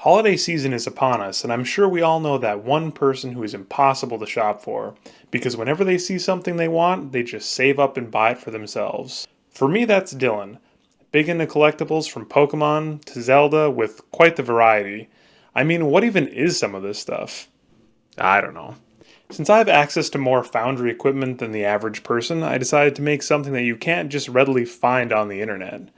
Holiday season is upon us, and I'm sure we all know that one person who is impossible to shop for, because whenever they see something they want, they just save up and buy it for themselves. For me, that's Dylan. Big into collectibles from Pokemon to Zelda with quite the variety. I mean, what even is some of this stuff? I don't know. Since I have access to more foundry equipment than the average person, I decided to make something that you can't just readily find on the internet.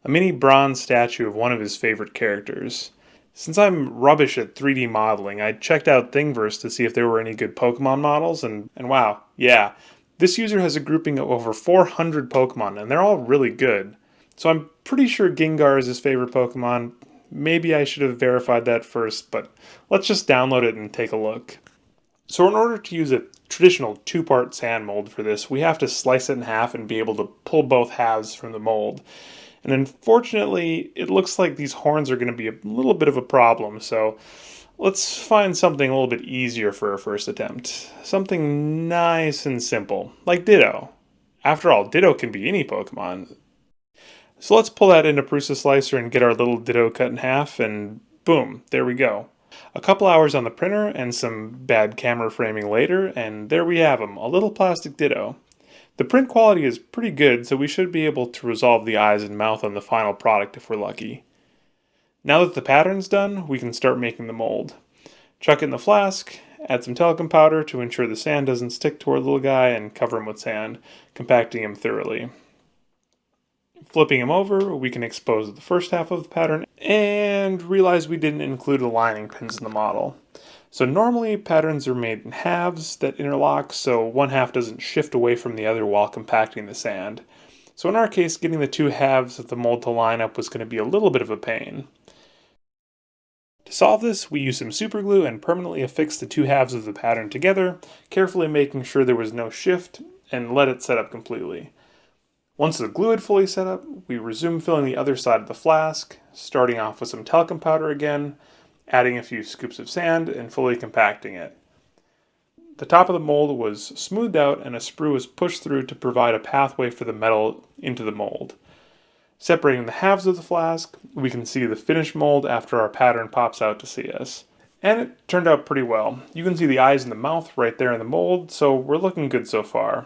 A mini bronze statue of one of his favorite characters. Since I'm rubbish at 3D modeling, I checked out Thingiverse to see if there were any good Pokemon models, and wow, yeah, this user has a grouping of over 400 Pokemon, and they're all really good. So I'm pretty sure Gengar is his favorite Pokemon. Maybe I should have verified that first, but let's just download it and take a look. So in order to use a traditional two-part sand mold for this, we have to slice it in half and be able to pull both halves from the mold. And unfortunately, it looks like these horns are going to be a little bit of a problem, so let's find something a little bit easier for our first attempt. Something nice and simple, like Ditto. After all, Ditto can be any Pokemon. So let's pull that into Prusa Slicer and get our little Ditto cut in half, and boom, there we go. A couple hours on the printer and some bad camera framing later, and there we have him, a little plastic Ditto. The print quality is pretty good, so we should be able to resolve the eyes and mouth on the final product if we're lucky. Now that the pattern's done, we can start making the mold. Chuck it in the flask, add some talcum powder to ensure the sand doesn't stick to our little guy, and cover him with sand, compacting him thoroughly. Flipping him over, we can expose the first half of the pattern and realize we didn't include aligning pins in the model. So normally patterns are made in halves that interlock so one half doesn't shift away from the other while compacting the sand. So in our case, getting the two halves of the mold to line up was going to be a little bit of a pain. To solve this, we used some super glue and permanently affixed the two halves of the pattern together, carefully making sure there was no shift, and let it set up completely. Once the glue had fully set up, we resumed filling the other side of the flask, starting off with some talcum powder again, adding a few scoops of sand, and fully compacting it. The top of the mold was smoothed out and a sprue was pushed through to provide a pathway for the metal into the mold. Separating the halves of the flask, we can see the finished mold after our pattern pops out to see us. And it turned out pretty well. You can see the eyes and the mouth right there in the mold, so we're looking good so far.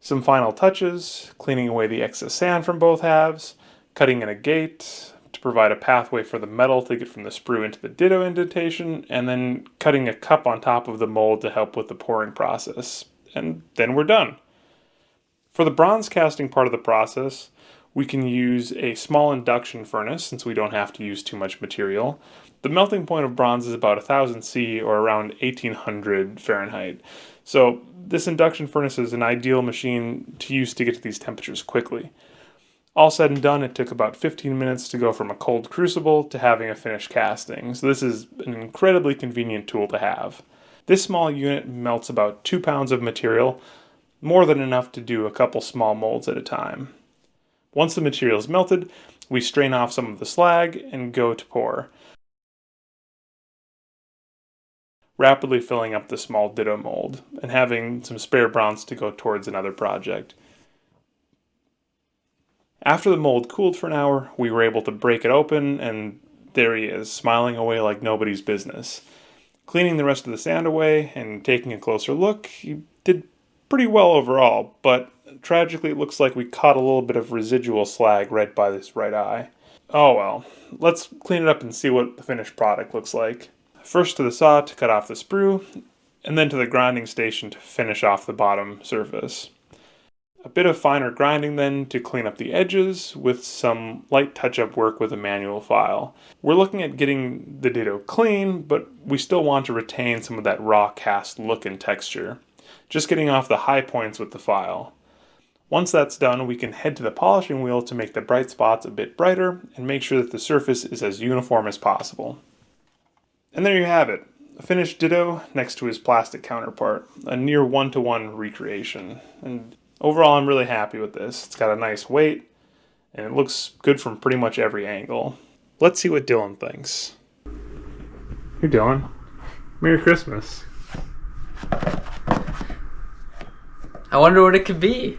Some final touches, cleaning away the excess sand from both halves, cutting in a gate to provide a pathway for the metal to get from the sprue into the Ditto indentation, and then cutting a cup on top of the mold to help with the pouring process. And then we're done. For the bronze casting part of the process, we can use a small induction furnace since we don't have to use too much material. The melting point of bronze is about 1000 C or around 1800 Fahrenheit. So this induction furnace is an ideal machine to use to get to these temperatures quickly. All said and done, it took about 15 minutes to go from a cold crucible to having a finished casting, so this is an incredibly convenient tool to have. This small unit melts about 2 pounds of material, more than enough to do a couple small molds at a time. Once the material is melted, we strain off some of the slag and go to pour, rapidly filling up the small Ditto mold, and having some spare bronze to go towards another project. After the mold cooled for an hour, we were able to break it open, and there he is, smiling away like nobody's business. Cleaning the rest of the sand away and taking a closer look, he did pretty well overall, but tragically it looks like we caught a little bit of residual slag right by this right eye. Oh well, let's clean it up and see what the finished product looks like. First to the saw to cut off the sprue, and then to the grinding station to finish off the bottom surface. A bit of finer grinding then to clean up the edges with some light touch-up work with a manual file. We're looking at getting the Ditto clean, but we still want to retain some of that raw cast look and texture. Just getting off the high points with the file. Once that's done, we can head to the polishing wheel to make the bright spots a bit brighter and make sure that the surface is as uniform as possible. And there you have it, a finished Ditto next to his plastic counterpart, a near one-to-one recreation. And overall, I'm really happy with this. It's got a nice weight, and it looks good from pretty much every angle. Let's see what Dylan thinks. Hey Dylan, Merry Christmas. I wonder what it could be.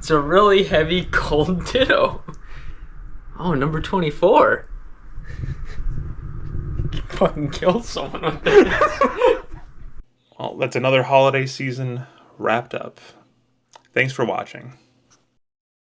It's a really heavy gold Ditto. Oh, number 24. You fucking kill someone with this. Well, that's another holiday season wrapped up. Thanks for watching.